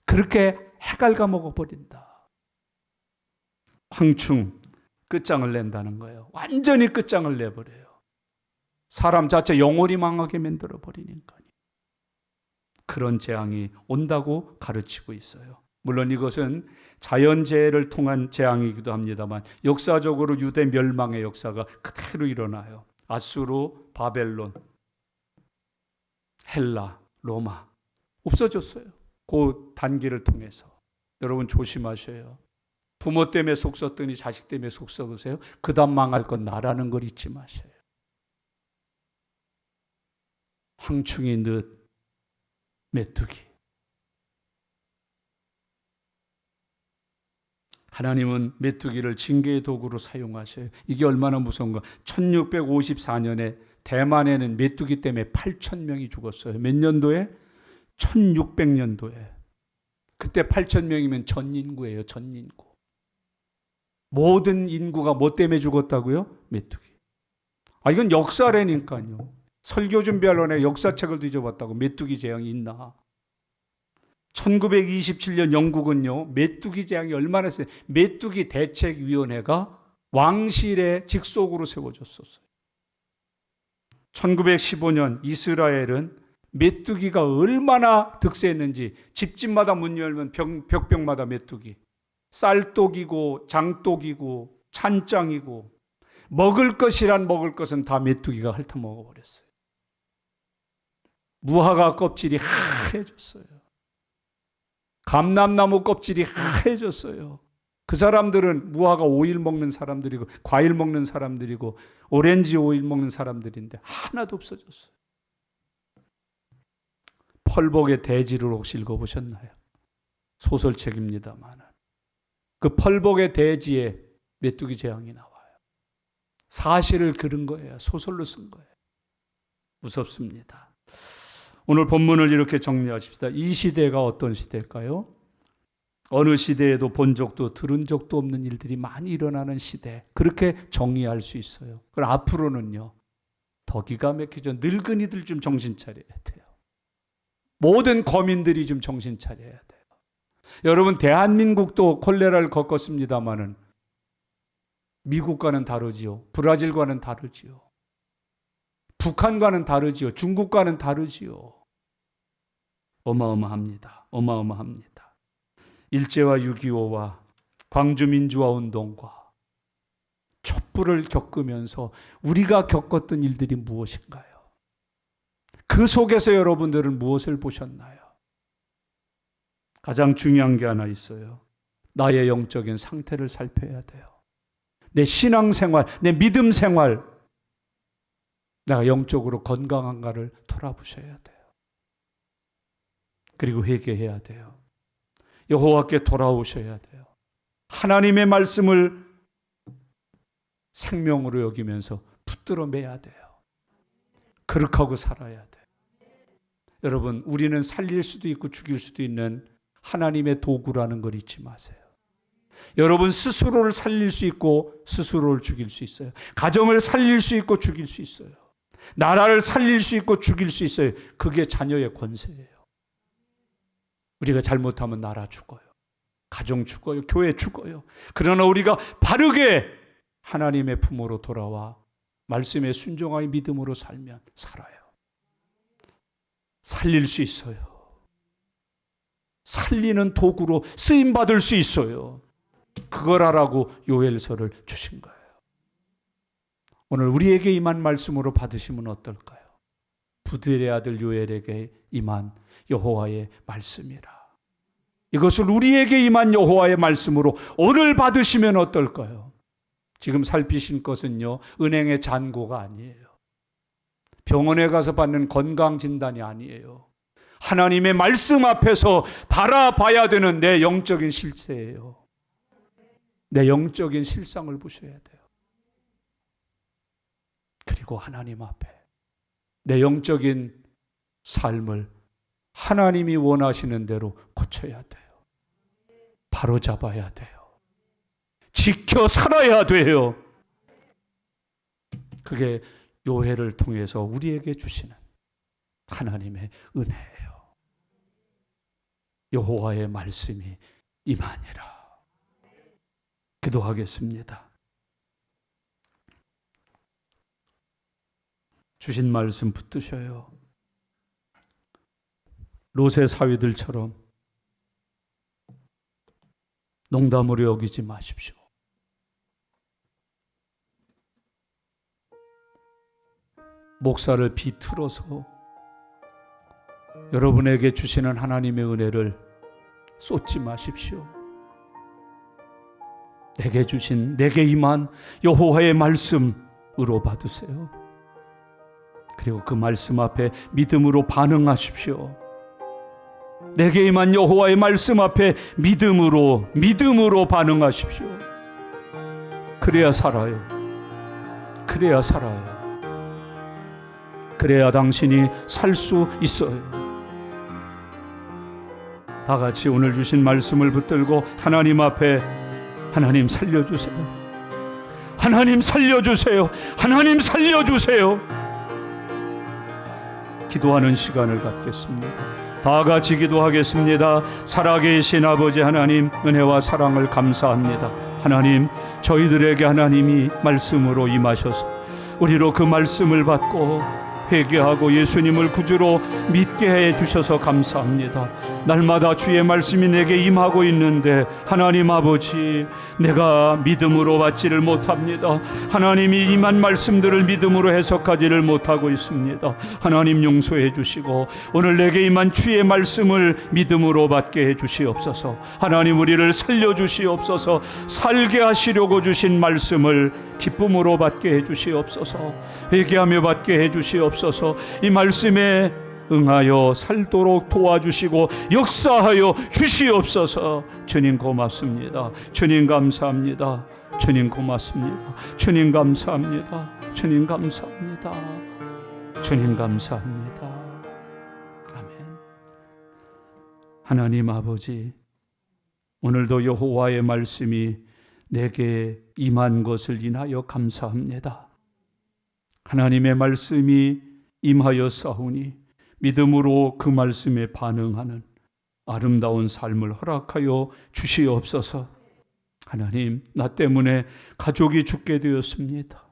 그렇게 해갈가 먹어버린다. 황충, 끝장을 낸다는 거예요. 완전히 끝장을 내버려요. 사람 자체 영혼이 망하게 만들어버리니까요. 그런 재앙이 온다고 가르치고 있어요. 물론 이것은 자연재해를 통한 재앙이기도 합니다만 역사적으로 유대 멸망의 역사가 그대로 일어나요. 아수르, 바벨론, 헬라, 로마 없어졌어요. 그 단기를 통해서. 여러분 조심하셔요. 부모 때문에 속 썩더니 자식 때문에 속 썩으세요. 그 다음 망할 건 나라는 걸 잊지 마세요. 황충이 늦 메뚜기. 하나님은 메뚜기를 징계의 도구로 사용하셔요. 이게 얼마나 무서운가. 1654년에 대만에는 메뚜기 때문에 8,000명이 죽었어요. 몇 년도에? 1600년도에. 그때 8,000명이면 전인구예요. 전인구. 모든 인구가 뭐 때문에 죽었다고요? 메뚜기. 이건 역사라니까요. 설교 준비하려고 역사책을 뒤져봤다고 메뚜기 재앙이 있나. 1927년 영국은요, 메뚜기 재앙이 얼마나 세요. 메뚜기 대책위원회가 왕실의 직속으로 세워졌었어요. 1915년 이스라엘은 메뚜기가 얼마나 득세했는지 집집마다 문 열면 벽벽마다 메뚜기, 쌀독이고 장독이고 찬장이고 먹을 것이란 먹을 것은 다 메뚜기가 핥아먹어버렸어요. 무화과 껍질이 하얘졌어요. 감람나무 껍질이 하얘졌어요. 그 사람들은 무화과 오일 먹는 사람들이고 과일 먹는 사람들이고 오렌지 오일 먹는 사람들인데 하나도 없어졌어요. 펄복의 대지를 혹시 읽어보셨나요? 소설책입니다만 그 펄복의 대지에 메뚜기 재앙이 나와요. 사실을 그린 거예요. 소설로 쓴 거예요. 무섭습니다. 오늘 본문을 이렇게 정리하십시다. 이 시대가 어떤 시대일까요? 어느 시대에도 본 적도 들은 적도 없는 일들이 많이 일어나는 시대. 그렇게 정의할 수 있어요. 그럼 앞으로는요, 더 기가 막히죠. 늙은이들 좀 정신 차려야 돼요. 모든 거민들이 좀 정신 차려야 돼요. 여러분, 대한민국도 콜레라를 겪었습니다마는 미국과는 다르지요. 브라질과는 다르지요. 북한과는 다르지요. 중국과는 다르지요. 어마어마합니다. 어마어마합니다. 일제와 6.25와 광주민주화운동과 촛불을 겪으면서 우리가 겪었던 일들이 무엇인가요? 그 속에서 여러분들은 무엇을 보셨나요? 가장 중요한 게 하나 있어요. 나의 영적인 상태를 살펴야 돼요. 내 신앙생활, 내 믿음 생활, 내가 영적으로 건강한가를 돌아보셔야 돼요. 그리고 회개해야 돼요. 여호와께 돌아오셔야 돼요. 하나님의 말씀을 생명으로 여기면서 붙들어 매야 돼요. 거룩하고 살아야 돼요. 여러분, 우리는 살릴 수도 있고 죽일 수도 있는 하나님의 도구라는 걸 잊지 마세요. 여러분 스스로를 살릴 수 있고 스스로를 죽일 수 있어요. 가정을 살릴 수 있고 죽일 수 있어요. 나라를 살릴 수 있고 죽일 수 있어요. 그게 자녀의 권세예요. 우리가 잘못하면 나라 죽어요. 가정 죽어요. 교회 죽어요. 그러나 우리가 바르게 하나님의 품으로 돌아와 말씀에 순종하여 믿음으로 살면 살아요. 살릴 수 있어요. 살리는 도구로 쓰임받을 수 있어요. 그걸 하라고 요엘서를 주신 거예요. 오늘 우리에게 임한 말씀으로 받으시면 어떨까요? 부들의 아들 요엘에게 임한 여호와의 말씀이라. 이것을 우리에게 임한 여호와의 말씀으로 오늘 받으시면 어떨까요? 지금 살피신 것은요, 은행의 잔고가 아니에요. 병원에 가서 받는 건강진단이 아니에요. 하나님의 말씀 앞에서 바라봐야 되는 내 영적인 실세예요. 내 영적인 실상을 보셔야 돼요. 그리고 하나님 앞에 내 영적인 삶을 하나님이 원하시는 대로 고쳐야 돼요. 바로잡아야 돼요. 지켜 살아야 돼요. 그게 요해를 통해서 우리에게 주시는 하나님의 은혜예요. 여호와의 말씀이 임하니라. 기도하겠습니다. 주신 말씀 붙드셔요. 롯의 사위들처럼 농담으로 여기지 마십시오. 목사를 비틀어서 여러분에게 주시는 하나님의 은혜를 쏟지 마십시오. 내게 주신, 내게 임한 여호와의 말씀으로 받으세요. 그리고 그 말씀 앞에 믿음으로 반응하십시오. 내게 임한 여호와의 말씀 앞에 믿음으로 반응하십시오. 그래야 살아요. 그래야 살아요. 그래야 당신이 살 수 있어요. 다 같이 오늘 주신 말씀을 붙들고 하나님 앞에 하나님 살려주세요. 하나님 살려주세요. 하나님 살려주세요. 기도하는 시간을 갖겠습니다. 다 같이 기도하겠습니다. 살아계신 아버지 하나님, 은혜와 사랑을 감사합니다. 하나님, 저희들에게 하나님이 말씀으로 임하셔서 우리로 그 말씀을 받고 회개하고 예수님을 구주로 믿게 해 주셔서 감사합니다. 날마다 주의 말씀이 내게 임하고 있는데 하나님 아버지, 내가 믿음으로 받지를 못합니다. 하나님이 임한 말씀들을 믿음으로 해석하지를 못하고 있습니다. 하나님 용서해 주시고 오늘 내게 임한 주의 말씀을 믿음으로 받게 해 주시옵소서. 하나님, 우리를 살려 주시옵소서. 살게 하시려고 주신 말씀을 기쁨으로 받게 해 주시옵소서. 회개하며 받게 해 주시옵소서. 이 말씀에 응하여 살도록 도와주시고 역사하여 주시옵소서. 주님 고맙습니다. 주님 감사합니다. 주님 고맙습니다. 주님 감사합니다. 주님 감사합니다. 주님 감사합니다. 아멘. 하나님 아버지, 오늘도 여호와의 말씀이 내게 임한 것을 인하여 감사합니다. 하나님의 말씀이 임하여 싸우니 믿음으로 그 말씀에 반응하는 아름다운 삶을 허락하여 주시옵소서. 하나님, 나 때문에 가족이 죽게 되었습니다.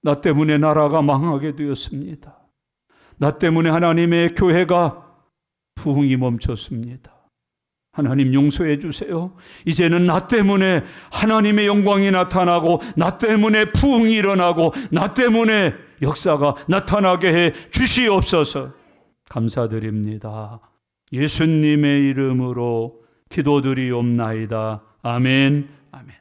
나 때문에 나라가 망하게 되었습니다. 나 때문에 하나님의 교회가 부흥이 멈췄습니다. 하나님 용서해 주세요. 이제는 나 때문에 하나님의 영광이 나타나고 나 때문에 부흥이 일어나고 나 때문에 역사가 나타나게 해 주시옵소서. 감사드립니다. 예수님의 이름으로 기도드리옵나이다. 아멘. 아멘.